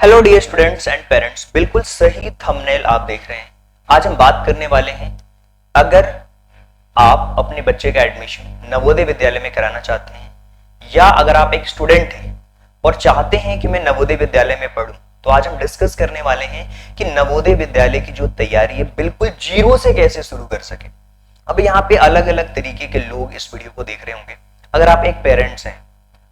Hello dear students and parents, बिल्कुल सही thumbnail आप देख रहे हैं। आज हम बात करने वाले हैं, अगर आप अपने बच्चे का एडमिशन नवोदय विद्यालय में कराना चाहते हैं या अगर आप एक स्टूडेंट हैं और चाहते हैं कि मैं नवोदय विद्यालय में पढूं, तो आज हम डिस्कस करने वाले हैं कि नवोदय विद्यालय की जो तैयारी है बिल्कुल जीरो से कैसे शुरू कर सके। अब यहाँ पे अलग अलग तरीके के लोग इस वीडियो को देख रहे होंगे। अगर आप एक पेरेंट्स हैं,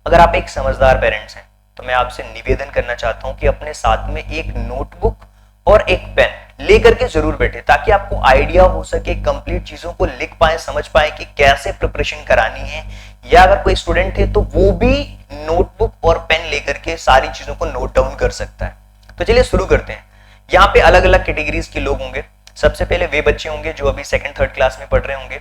अगर आप एक समझदार पेरेंट्स हैं, तो मैं आपसे निवेदन करना चाहता हूं कि अपने साथ में एक नोटबुक और एक पेन लेकर के जरूर बैठे, ताकि आपको आइडिया हो सके, कंप्लीट चीजों को लिख पाए, समझ पाए कि कैसे प्रिपरेशन करानी है। या अगर कोई स्टूडेंट है तो वो भी नोटबुक और पेन लेकर के सारी चीजों को नोट डाउन कर सकता है। तो चलिए शुरू करते हैं। यहाँ पे अलग अलग कैटेगरीज के लोग होंगे। सबसे पहले वे बच्चे होंगे जो अभी सेकंड थर्ड क्लास में पढ़ रहे होंगे।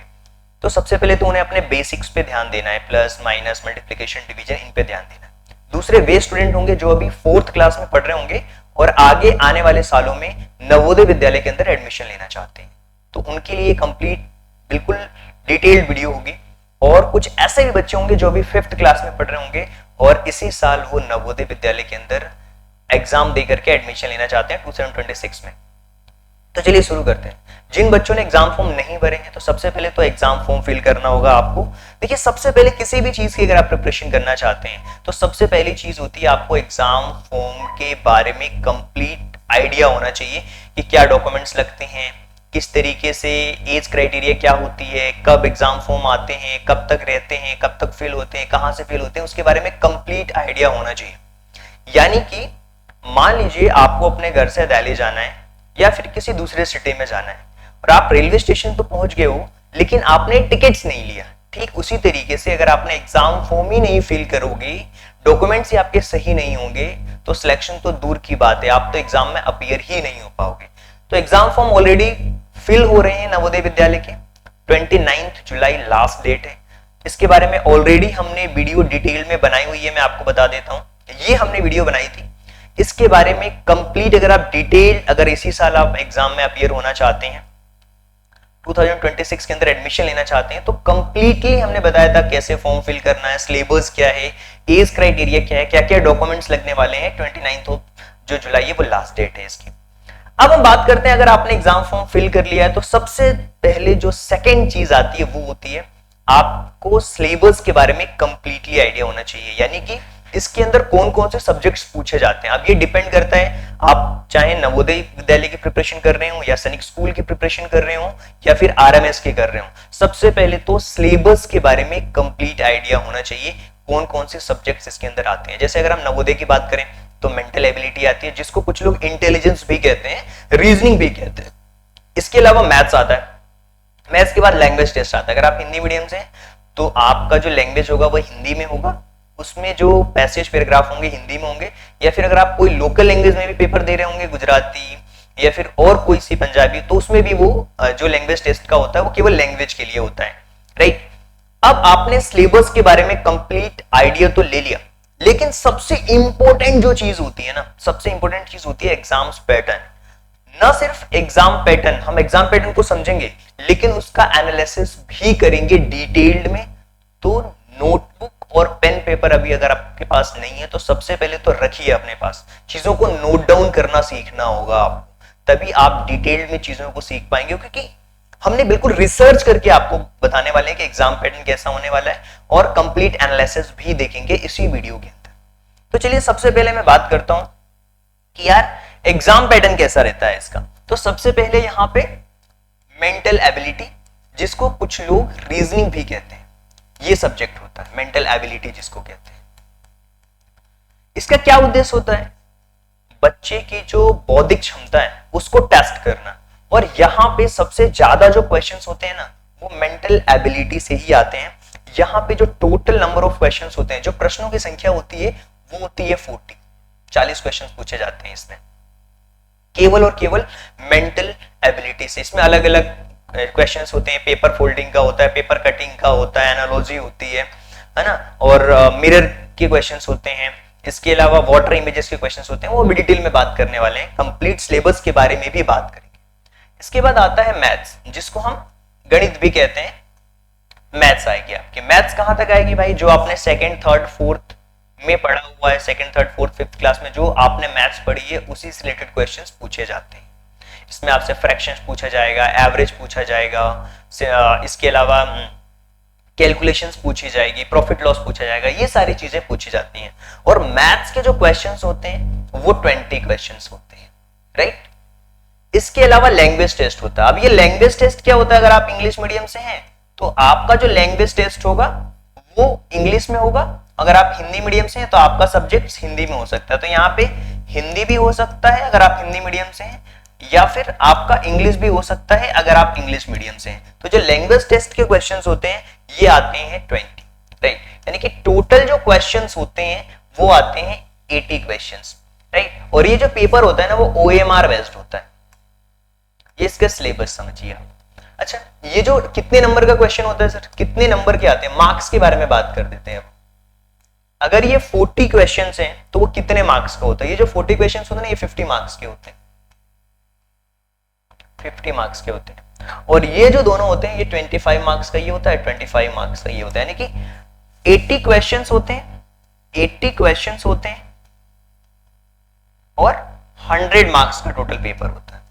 तो सबसे पहले तो उन्हें अपने बेसिक्स पे ध्यान देना है, प्लस माइनस मल्टीप्लिकेशन डिवीजन, इन पे ध्यान देना है। दूसरे वे स्टूडेंट होंगे जो अभी फोर्थ क्लास में पढ़ रहे होंगे और आगे आने वाले सालों में नवोदय विद्यालय के अंदर एडमिशन लेना चाहते हैं, तो उनके लिए कंप्लीट बिल्कुल डिटेल्ड वीडियो होगी। और कुछ ऐसे भी बच्चे होंगे जो अभी फिफ्थ क्लास में पढ़ रहे होंगे और इसी साल वो नवोदय विद्यालय के अंदर एग्जाम देकर के एडमिशन लेना चाहते हैं 2026 में। तो चलिए शुरू करते हैं। जिन बच्चों ने एग्जाम फॉर्म नहीं भरे हैं, तो सबसे पहले तो एग्जाम फॉर्म फिल करना होगा आपको। देखिए, सबसे पहले किसी भी चीज की अगर आप प्रिपरेशन करना चाहते हैं तो सबसे पहली चीज होती है आपको एग्जाम फॉर्म के बारे में कंप्लीट आइडिया होना चाहिए कि क्या डॉक्यूमेंट्स लगते हैं, किस तरीके से एज क्राइटेरिया क्या होती है, कब एग्जाम फॉर्म आते हैं, कब तक रहते हैं, कब तक फिल होते हैं, कहां से फिल होते हैं, उसके बारे में कंप्लीट आइडिया होना चाहिए। यानी कि मान लीजिए आपको अपने घर से दिल्ली जाना है या फिर किसी दूसरे सिटी में जाना है और आप रेलवे स्टेशन तो पहुंच गए हो, लेकिन आपने टिकट्स नहीं लिया। ठीक उसी तरीके से अगर आपने एग्जाम फॉर्म ही नहीं फिल करोगे, डॉक्यूमेंट्स ही आपके सही नहीं होंगे, तो सिलेक्शन तो दूर की बात है, आप तो एग्जाम में अपीयर ही नहीं हो पाओगे। तो एग्जाम फॉर्म ऑलरेडी फिल हो रहे हैं नवोदय विद्यालय के। 29 जुलाई लास्ट डेट है। इसके बारे में ऑलरेडी हमने वीडियो डिटेल में बनाई हुई है, मैं आपको बता देता हूं। ये हमने वीडियो बनाई थी, इसके बारे में कंप्लीट अगर आप डिटेल, अगर इसी साल आप एग्जाम में अपीयर होना चाहते हैं, 2026 के अंदर एडमिशन लेना चाहते हैं, तो कंप्लीटली हमने बताया था कैसे फॉर्म फिल करना है, सिलेबस क्या है, एज क्राइटेरिया क्या है, क्या क्या डॉक्यूमेंट्स लगने वाले हैं। 29 जो जुलाई है वो लास्ट डेट है इसकी। अब हम बात करते हैं, अगर आपने एग्जाम फॉर्म फिल कर लिया है तो सबसे पहले जो सेकेंड चीज आती है वो होती है आपको सिलेबस के बारे में कंप्लीटली आइडिया होना चाहिए। यानी कि इसके अंदर कौन कौन से सब्जेक्ट्स पूछे जाते हैं। अब ये डिपेंड करता है, आप चाहे नवोदय विद्यालय की प्रिपरेशन कर रहे हो या सैनिक स्कूल की प्रिपरेशन कर रहे हो या फिर आरएमएस की कर रहे हो। सबसे पहले तो सिलेबस के बारे में कंप्लीट आइडिया होना चाहिए, कौन कौन से सब्जेक्ट्स इसके अंदर आते हैं। जैसे अगर हम नवोदय की बात करें तो मेंटल एबिलिटी आती है, जिसको कुछ लोग इंटेलिजेंस भी कहते हैं, रीजनिंग भी कहते हैं। इसके अलावा मैथ्स आता है, मैथ्स के बाद लैंग्वेज टेस्ट आता है। अगर आप हिंदी मीडियम से तो आपका जो लैंग्वेज होगा वो हिंदी में होगा, उसमें जो पैसेज पैराग्राफ होंगे हिंदी में होंगे, या फिर अगर आप कोई लोकल लैंग्वेज में भी पेपर दे रहे होंगे, गुजराती या फिर और कोई सी पंजाबी, तो उसमें भी वो जो लैंग्वेज टेस्ट का होता है वो केवल लैंग्वेज के लिए होता है, राइट। अब आपने सिलेबस के बारे में कंप्लीट आइडिया तो ले लिया, लेकिन सबसे इंपॉर्टेंट जो चीज होती है ना, सबसे इंपॉर्टेंट चीज होती है एग्जाम्स पैटर्न। ना सिर्फ एग्जाम पैटर्न, हम एग्जाम पैटर्न को समझेंगे लेकिन उसका एनालिसिस भी करेंगे डिटेल्ड में। तो नोटबुक और पेन पेपर अभी अगर आपके पास नहीं है तो सबसे पहले तो रखिए अपने पास, चीजों को नोट डाउन करना सीखना होगा आपको, तभी आप डिटेल में चीजों को सीख पाएंगे। क्योंकि हमने बिल्कुल रिसर्च करके आपको बताने वाले हैं कि एग्जाम पैटर्न कैसा होने वाला है, और कंप्लीट एनालिसिस भी देखेंगे इसी वीडियो के अंदर। तो चलिए सबसे पहले मैं बात करता हूं कि यार एग्जाम पैटर्न कैसा रहता है इसका। तो सबसे पहले यहां पे मेंटल एबिलिटी, जिसको कुछ लोग रीजनिंग भी कहते हैं, ये सब्जेक्ट होता है मेंटल एबिलिटी जिसको कहते हैं। इसका क्या उद्देश्य होता है, बच्चे की जो बौद्धिक क्षमता है उसको टेस्ट करना। और यहां पे सबसे ज्यादा जो क्वेश्चंस होते हैं ना वो मेंटल एबिलिटी से ही आते हैं। यहां पे जो टोटल नंबर ऑफ क्वेश्चंस होते हैं, जो प्रश्नों की संख्या होती है वो होती है 40 क्वेश्चंस पूछे जाते हैं इसमें, केवल और केवल मेंटल एबिलिटी से। इसमें अलग अलग क्वेश्चंस होते हैं, पेपर फोल्डिंग का होता है, पेपर कटिंग का होता है, एनालॉजी होती है ना, और मिरर के क्वेश्चंस होते हैं। इसके अलावा वाटर इमेजेस के क्वेश्चंस होते हैं, वो भी डिटेल में बात करने वाले हैं, कंप्लीट सिलेबस के बारे में भी बात करेंगे। इसके बाद आता है मैथ्स, जिसको हम गणित भी कहते हैं। मैथ्स आएगी आपकी, मैथ्स कहां तक आएगी भाई, जो आपने सेकेंड थर्ड फोर्थ में पढ़ा हुआ है, second third fourth fifth class में जो आपने मैथ्स पढ़ी है उसी से रिलेटेड क्वेश्चंस पूछे जाते हैं। इसमें आपसे फ्रैक्शंस पूछा जाएगा, एवरेज पूछा जाएगा, इसके अलावा कैलकुलेशंस पूछी जाएगी, प्रॉफिट लॉस पूछा जाएगा, ये सारी चीजें पूछी जाती हैं। और मैथ्स के जो क्वेश्चंस होते हैं वो 20 क्वेश्चंस होते हैं, राइट। इसके अलावा लैंग्वेज टेस्ट होता है। अब ये लैंग्वेज टेस्ट क्या होता है, अगर आप इंग्लिश मीडियम से हैं तो आपका जो लैंग्वेज टेस्ट होगा वो इंग्लिश में होगा, अगर आप हिंदी मीडियम से हैं तो आपका सब्जेक्ट हिंदी में हो सकता है। तो यहाँ पे हिंदी भी हो सकता है अगर आप हिंदी मीडियम से हैं, या फिर आपका इंग्लिश भी हो सकता है अगर आप इंग्लिश मीडियम से हैं। तो जो लैंग्वेज टेस्ट के क्वेश्चंस होते हैं ये आते हैं 20, राइट। यानी कि टोटल जो क्वेश्चंस होते हैं वो आते हैं 80 क्वेश्चंस, राइट। और ये जो पेपर होता है ना वो OMR बेस्ड होता है, ये इसका सिलेबस समझिए आप। अच्छा, ये जो कितने नंबर का क्वेश्चन होता है सर, कितने नंबर के आते हैं, मार्क्स के बारे में बात कर देते हैं अब। अगर ये 40 क्वेश्चंस हैं तो वो कितने मार्क्स का होता है, ये जो 40 क्वेश्चंस होते हैं ना ये 50 मार्क्स के होते हैं, 50 मार्क्स के होते हैं। और ये जो दोनों होते हैं ये 25 मार्क्स का ये होता है, 25 मार्क्स का ये होता है। यानी कि 80 क्वेश्चंस होते हैं, 80 क्वेश्चंस होते हैं और 100 मार्क्स का टोटल पेपर होता है।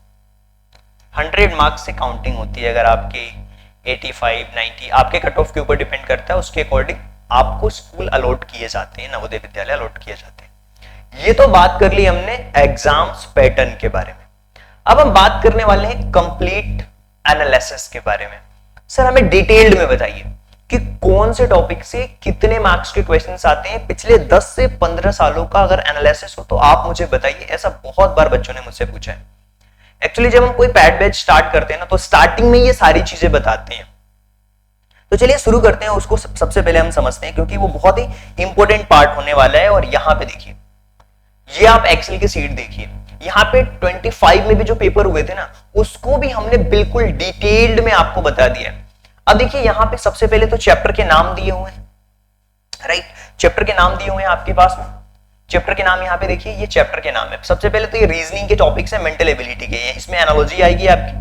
100 मार्क्स से काउंटिंग होती है। अगर आपके 85, 90 आपके कट ऑफ के ऊपर डिपेंड करता है, उसके अकॉर्डिंग आपको स्कूल अलॉट किए जाते हैं, नवोदय विद्यालय अलॉट किए जाते हैं। ये तो बात कर ली हमने एग्जाम्स पैटर्न के बारे में। अब हम बात करने वाले हैं कंप्लीट एनालिसिस के बारे में। सर हमें डिटेल्ड में बताइए कि कौन से टॉपिक से कितने मार्क्स के क्वेश्चंस आते हैं, पिछले 10 से 15 सालों का अगर एनालिसिस हो तो आप मुझे बताइए। ऐसा बहुत बार बच्चों ने मुझसे पूछा है। एक्चुअली जब हम कोई पैड बैच स्टार्ट करते हैं ना तो स्टार्टिंग में ये सारी चीजें बताते हैं। तो चलिए शुरू करते हैं, उसको सबसे पहले हम समझते हैं क्योंकि वो बहुत ही इंपॉर्टेंट पार्ट होने वाला है। और यहां पे देखिए, ये आप एक्सेल की सीट देखिए, यहाँ पे 25 में भी जो पेपर हुए थे ना उसको भी हमने बिल्कुल डिटेल्ड में आपको बता दिया। अब देखिए यहाँ पे सबसे पहले तो चैप्टर के नाम दिए हुए हैं, राइट। चैप्टर के नाम दिए हुए हैं आपके पास में। चैप्टर के नाम यहाँ पे देखिए, ये चैप्टर के नाम है। सबसे पहले तो ये रीजनिंग के टॉपिक्स है, मेंटल एबिलिटी के हैं। इसमें एनालॉजी आएगी आपकी,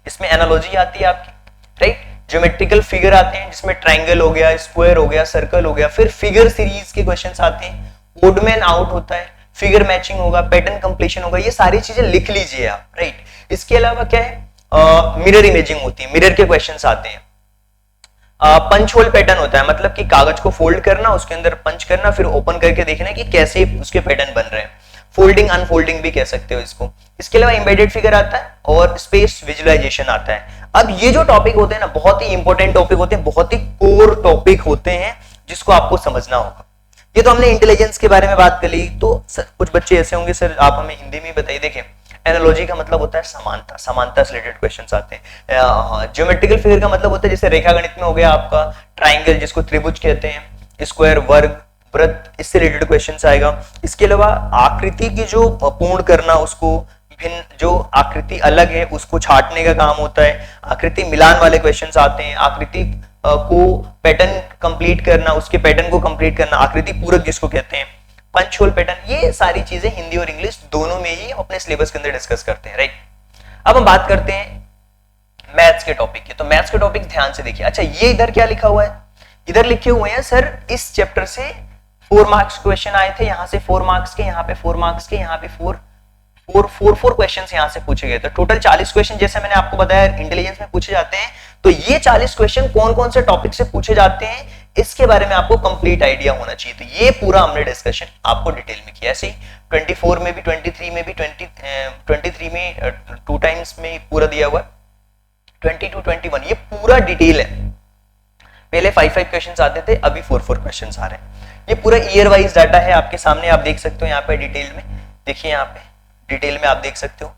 इसमें एनालॉजी आती है आपकी, राइट। ज्योमेट्रिकल फिगर आते हैं जिसमें ट्राइंगल हो गया, स्क्वायर हो गया, सर्कल हो गया। फिर फिगर सीरीज के क्वेश्चंस आते हैं, ओड मैन आउट होता है, फिगर मैचिंग होगा, पैटर्न कंप्लीशन होगा। ये सारी चीजें लिख लीजिए आप, राइट। इसके अलावा क्या है, मिरर इमेजिंग होती है, मिरर के क्वेश्चंस आते हैं। पंच होल पैटर्न होता है, मतलब कि कागज को फोल्ड करना, उसके अंदर पंच करना, फिर ओपन करके देखना कि कैसे उसके पैटर्न बन रहे हैं। फोल्डिंग अनफोल्डिंग भी कह सकते हो इसको। इसके अलावा एम्बेडेड फिगर आता है और स्पेस विजुअलाइजेशन आता है। अब ये जो टॉपिक होते हैं ना बहुत ही इंपॉर्टेंट टॉपिक होते हैं, बहुत ही कोर टॉपिक होते हैं जिसको आपको समझना होगा। ये तो हमने इंटेलिजेंस के बारे में बात कर ली। तो सर कुछ बच्चे ऐसे होंगे सर आप हमें हिंदी में बताइए। देखिए एनालॉजी का मतलब होता है समानता, समानता से रिलेटेड क्वेश्चंस आते हैं। ज्योमेट्रिकल फिगर का मतलब होता है जैसे रेखा गणित में हो गया आपका ट्राइंगल जिसको त्रिभुज कहते हैं, स्क्वायर, वर्ग, वृत्त, इससे रिलेटेड क्वेश्चंस आएगा। इसके अलावा आकृति की जो पूर्ण करना, उसको भिन्न जो आकृति अलग है उसको छांटने का काम होता है। आकृति मिलान वाले क्वेश्चंस आते हैं, आकृति को पैटर्न कंप्लीट करना, उसके पैटर्न को कंप्लीट करना, आकृति पूरक जिसको कहते हैं, पंच होल पैटर्न। ये सारी चीजें हिंदी और इंग्लिश दोनों में ही अपने सिलेबस के अंदर डिस्कस करते हैं, राइट। अब हम बात करते हैं मैथ्स के टॉपिक की। तो मैथ्स के टॉपिक ध्यान से देखिए। अच्छा ये इधर क्या लिखा हुआ है, इधर लिखे हुए हैं सर इस चैप्टर से 4 मार्क्स क्वेश्चन आए थे, यहाँ से 4 मार्क्स के, यहाँ पे 4 मार्क्स के, यहाँ पे 4 क्वेश्चंस यहाँ से पूछे गए। तो टोटल 40 क्वेश्चन जैसे मैंने आपको बताया इंटेलिजेंस में पूछे जाते हैं। तो ये 40 क्वेश्चन कौन कौन से टॉपिक से पूछे जाते हैं इसके बारे में आपको कंप्लीट आइडिया होना चाहिए। तो ये पूरा हमने डिस्कशन आपको डिटेल में किया। ऐसे ही 24 में भी, 23 में भी, 23 में 2 टाइम्स में पूरा दिया हुआ, 22, 21 ये पूरा डिटेल है। पहले 5 क्वेश्चंस आते थे, अभी 4 क्वेश्चंस आ रहे हैं। ये पूरा ईयर वाइज डाटा है आपके सामने, आप देख सकते हो यहाँ पे डिटेल में। देखिए यहाँ पे डिटेल में आप देख सकते हो,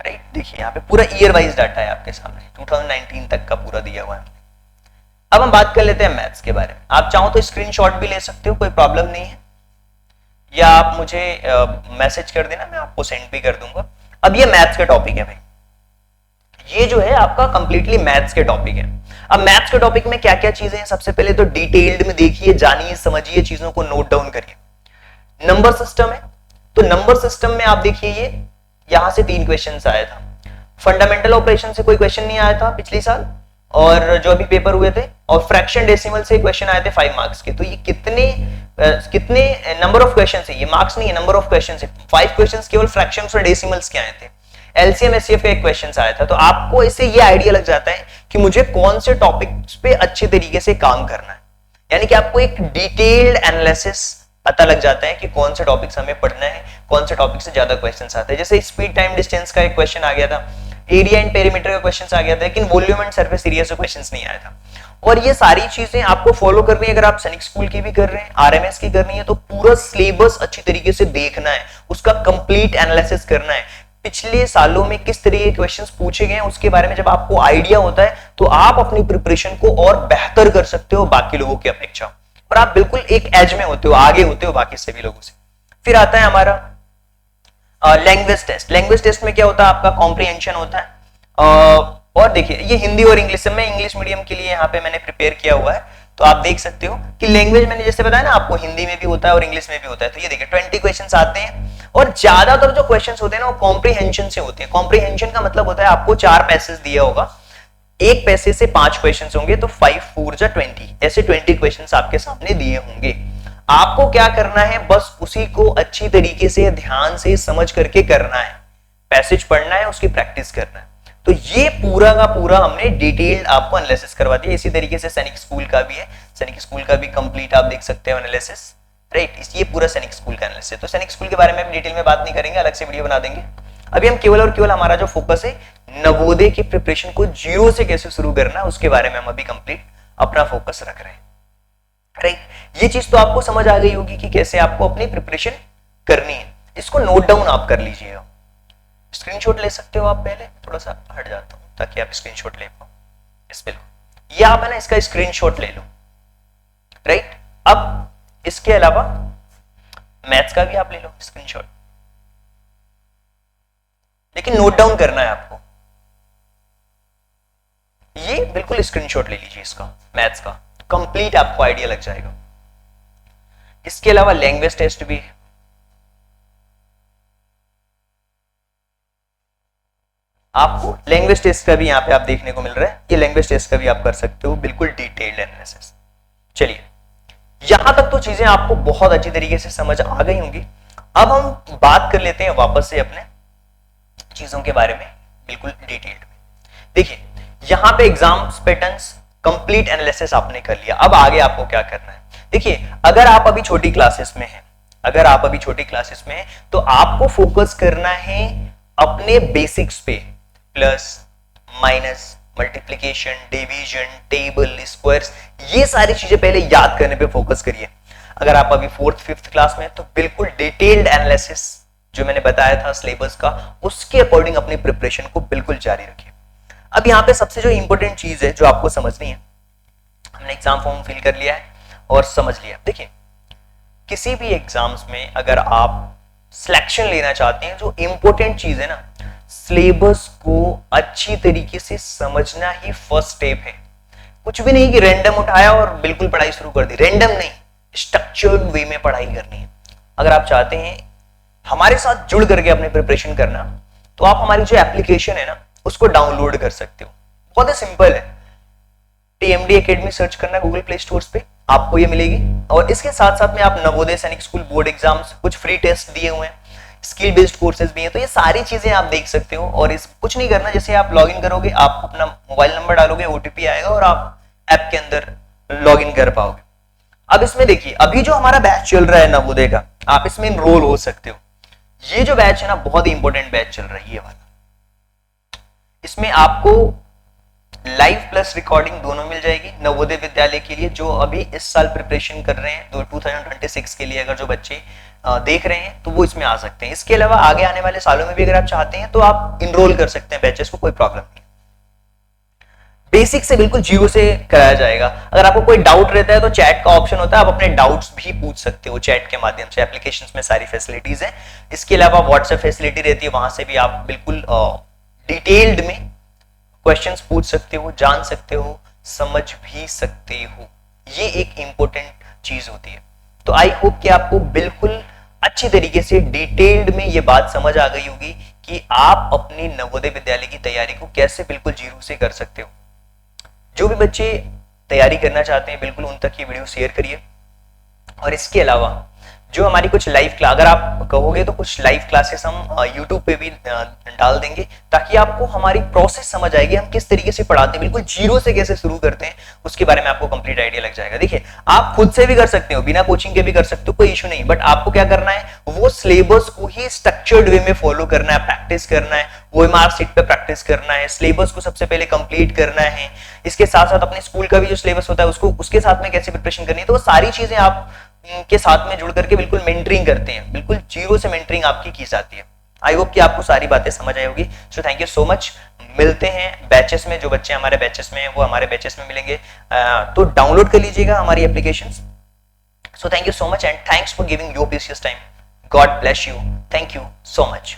राइट। देखिए यहाँ पे पूरा ईयर वाइज डाटा है आपके सामने, 2019 तक का पूरा दिया हुआ है। अब हम बात कर लेते हैं मैथ्स के बारे में। आप चाहो तो स्क्रीनशॉट भी ले सकते हो, कोई प्रॉब्लम नहीं है, या आप मुझे मैसेज कर देना, मैं आपको सेंड भी कर दूंगा। अब ये मैथ्स का टॉपिक है भाई, ये जो है आपका कंप्लीटली मैथ्स के टॉपिक है। अब मैथ्स के टॉपिक में क्या क्या चीजें हैं, सबसे पहले तो डिटेल्ड में देखिए, जानिए, समझिए, चीजों को नोट डाउन करिए। नंबर सिस्टम है, तो नंबर सिस्टम में आप देखिए ये यहां से 3 क्वेश्चंस आया था। फंडामेंटल ऑपरेशन से कोई क्वेश्चन नहीं आया था पिछले साल और जो अभी पेपर हुए थे, और फ्रैक्शन डेसिमल से क्वेश्चन आए थे 5 मार्क्स के। तो ये कितने नंबर ऑफ क्वेश्चन है, ये मार्क्स नहीं है, नंबर ऑफ क्वेश्चन है। 5 क्वेश्चन केवल फ्रैक्शंस और डेसिमल्स के आए थे। एलसीएम एचसीएफ का एक क्वेश्चन आया था। तो आपको इससे ये आइडिया लग जाता है कि मुझे कौन से टॉपिक्स पे अच्छे तरीके से काम करना है, यानी कि आपको एक डिटेल्ड एनालिसिस पता लग जाता है कि कौन से टॉपिक्स हमें पढ़ना है, कौन से टॉपिक से ज्यादा क्वेश्चंस आते हैं। जैसे स्पीड टाइम डिस्टेंस का एक क्वेश्चन आ गया था, एरिया एंड पेरीमीटर का क्वेश्चन आ गया था, लेकिन वॉल्यूम एंड सरफेस एरिया से क्वेश्चन नहीं आया था। और ये सारी चीजें आपको फॉलो करनी है। अगर आप सैनिक स्कूल की भी कर रहे हैं, आरएमएस की करनी है, तो पूरा सिलेबस अच्छी तरीके से देखना है, उसका कंप्लीट एनालिसिस करना है। पिछले सालों में किस तरह के क्वेश्चंस पूछे गए हैं उसके बारे में जब आपको आइडिया होता है तो आप अपनी प्रिपरेशन को और बेहतर कर सकते हो बाकी लोगों की अपेक्षा, और आप बिल्कुल एक एज में होते हो, आगे होते हो बाकी सभी लोगों से। फिर आता है हमारा लैंग्वेज टेस्ट। लैंग्वेज टेस्ट में क्या होता है, आपका कॉम्प्रिहेंशन होता है। और देखिए ये हिंदी और इंग्लिश में, इंग्लिश मीडियम के लिए यहाँ पे मैंने प्रिपेयर किया हुआ है, तो आप देख सकते हो कि लैंग्वेज मैंने जैसे बताया ना आपको, हिंदी में भी होता है और इंग्लिश में भी होता है। तो ये देखिए 20 क्वेश्चंस आते हैं, और ज्यादातर जो क्वेश्चंस होते हैं ना वो कॉम्प्रिहेंशन से होते हैं। कॉम्प्रिहेंशन का मतलब होता है आपको 4 पैसेज दिया होगा, एक पैसे से 5 क्वेश्चंस होंगे, तो 5 4 जा 20, ऐसे 20 क्वेश्चंस आपके सामने दिए होंगे। आपको क्या करना है, बस उसी को अच्छी तरीके से ध्यान से समझ करके करना है, पैसेज पढ़ना है, उसकी प्रैक्टिस करना है। तो ये पूरा का पूरा हमने डिटेल्ड आपको एनालिसिस करवा दिया। इसी तरीके से सैनिक स्कूल का भी है, सैनिक स्कूल का भी कंप्लीट आप देख सकते हो एनालिसिस, राइट। ये पूरा सैनिक स्कूल का एनालिसिस है। तो सैनिक स्कूल के बारे में हम डिटेल में बात नहीं करेंगे, अलग से वीडियो बना देंगे। अभी हम केवल और केवल हमारा जो फोकस है नवोदय की प्रिपरेशन को जीरो से कैसे शुरू करना, उसके बारे में हम अभी कंप्लीट अपना फोकस रख रहे हैं, राइट। ये चीज तो आपको समझ आ गई होगी कि कैसे आपको अपनी प्रिपरेशन करनी है। इसको नोट डाउन आप कर लीजिएगा, स्क्रीनशॉट ले सकते हो आप। पहले थोड़ा सा हट जाता हूं ताकि आप स्क्रीनशॉट ले पाओ। इस पे लो, ये आप है ना इसका स्क्रीनशॉट ले लो, राइट। अब इसके अलावा मैथ्स का भी आप ले लो स्क्रीनशॉट, लेकिन नोट डाउन करना है आपको। ये बिल्कुल स्क्रीनशॉट ले लीजिए इसका, मैथ्स का, कंप्लीट आपको आइडिया लग जाएगा। इसके अलावा लैंग्वेज टेस्ट भी है, आपको लैंग्वेज टेस्ट का भी यहां पे आप देखने को मिल रहा है। ये लैंग्वेज टेस्ट का भी आप कर सकते हो, बिल्कुल डिटेल्ड एनालिसिस। चलिए, यहां तक तो चीजें आपको बहुत अच्छी तरीके से समझ आ गई होंगी। अब हम बात कर लेते हैं वापस से अपने चीजों के बारे में बिल्कुल डिटेल्ड में। देखिए यहां पे एग्जाम्स पैटर्न्स कंप्लीट एनालिसिस आपने कर लिया। अब आगे आपको क्या करना है, देखिए अगर आप अभी छोटी क्लासेस में हैं, तो आपको फोकस करना है अपने बेसिक्स पे, plus minus, multiplication, division, table, squares, ये सारी चीजें पहले याद करने पे फोकस करिए। अगर आप अभी 4th 5th क्लास में हैं तो बिल्कुल डिटेल्ड एनालिसिस जो मैंने बताया था सिलेबस का, उसके अकॉर्डिंग अपनी प्रिपरेशन को बिल्कुल जारी रखिए। अब यहाँ पे सबसे जो इंपॉर्टेंट चीज है जो आपको समझनी है, हमने एग्जाम फॉर्म फिल कर लिया है और समझ लिया। देखिए किसी भी एग्जाम्स में अगर आप सिलेक्शन लेना चाहते हैं, जो इंपॉर्टेंट चीज है ना, सिलेबस को अच्छी तरीके से समझना ही फर्स्ट स्टेप है। कुछ भी नहीं कि रैंडम उठाया और बिल्कुल पढ़ाई शुरू कर दी, रैंडम नहीं, स्ट्रक्चर्ड वे में पढ़ाई करनी है। अगर आप चाहते हैं हमारे साथ जुड़ करके अपने प्रिपरेशन करना, तो आप हमारी जो एप्लीकेशन है ना उसको डाउनलोड कर सकते हो। बहुत ही सिंपल है, टीएमडी एकेडमी सर्च करना गूगल प्ले स्टोर पे, आपको ये मिलेगी। और इसके साथ साथ में आप नवोदय सैनिक स्कूल बोर्ड एग्जाम्स, कुछ फ्री टेस्ट दिए हुए हैं, स्किल बेस्ड कोर्सेज भी हैं, तो ये सारी चीजें आप देख सकते हो। और इस कुछ नहीं करना, जैसे आप लॉगिन करोगे, आप अपना मोबाइल नंबर डालोगे, ओटीपी आएगा और आप ऐप के अंदर लॉगिन कर पाओगे। अब इसमें देखिए अभी जो हमारा बैच चल रहा है नवोदय का, आप इसमें इनरोल हो सकते हो। ये जो बैच है ना बहुत ही इंपॉर्टेंट बैच चल रहा है ये वाला। इसमें आपको लाइव प्लस रिकॉर्डिंग दोनों मिल जाएगी नवोदय विद्यालय के लिए, जो अभी इस साल प्रिपरेशन कर रहे हैं 2026 के लिए। अगर जो बच्चे देख रहे हैं तो वो इसमें आ सकते हैं। इसके अलावा आगे आने वाले सालों में भी अगर आप चाहते हैं तो आप इनरोल कर सकते हैं बैचेस को, कोई प्रॉब्लम नहीं। बेसिक से बिल्कुल जीरो से कराया जाएगा। अगर आपको कोई डाउट रहता है तो चैट का ऑप्शन होता है, आप अपने डाउट्स भी पूछ सकते हो चैट के माध्यम से। एप्लीकेशंस में सारी फैसिलिटीज है। इसके अलावा व्हाट्सएप फैसिलिटी रहती है, वहां से भी आप बिल्कुल डिटेल्ड में क्वेश्चंस पूछ सकते हो, जान सकते हो, समझ भी सकते हो। ये एक इंपॉर्टेंट चीज होती है। तो आई होप कि आपको बिल्कुल अच्छी तरीके से डिटेल्ड में ये बात समझ आ गई होगी कि आप अपनी नवोदय विद्यालय की तैयारी को कैसे बिल्कुल जीरो से कर सकते हो। जो भी बच्चे तैयारी करना चाहते हैं बिल्कुल उन तक ये वीडियो शेयर करिए। और इसके अलावा जो हमारी कुछ लाइव क्लास, अगर आप कहोगे तो कुछ लाइव क्लासेस हम यूट्यूब पे भी डाल देंगे, ताकि आपको हमारी प्रोसेस समझ आएगी, हम किस तरीके से पढ़ाते हैं, बिल्कुल जीरो से कैसे शुरू करते हैं, उसके बारे में आपको कंप्लीट आइडिया लग जाएगा। देखिए आप खुद से भी कर सकते हो, बिना कोचिंग के भी कर सकते हो, कोई इशू नहीं, बट आपको क्या करना है, वो सिलेबस को ही स्ट्रक्चर्ड वे में फॉलो करना है, प्रैक्टिस करना है, वो OMR शीट पे प्रैक्टिस करना है, सिलेबस को सबसे पहले कंप्लीट करना है। इसके साथ साथ अपने स्कूल का भी जो सिलेबस होता है उसको उसके साथ में कैसे प्रिपरेशन करनी है, तो वो सारी चीजें आप के साथ में जुड़ करके बिल्कुल मेंटरिंग करते हैं, बिल्कुल जीरो से मेंटरिंग आपकी की जाती है। आई होप कि आपको सारी बातें समझ आई होगी। So thank you so much. मिलते हैं बैचेस में, जो बच्चे हमारे बैचेस में हैं वो हमारे बैचेस में मिलेंगे, तो डाउनलोड कर लीजिएगा हमारी applications. So thank you so much and thanks for giving your precious time. God bless you. Thank you so much.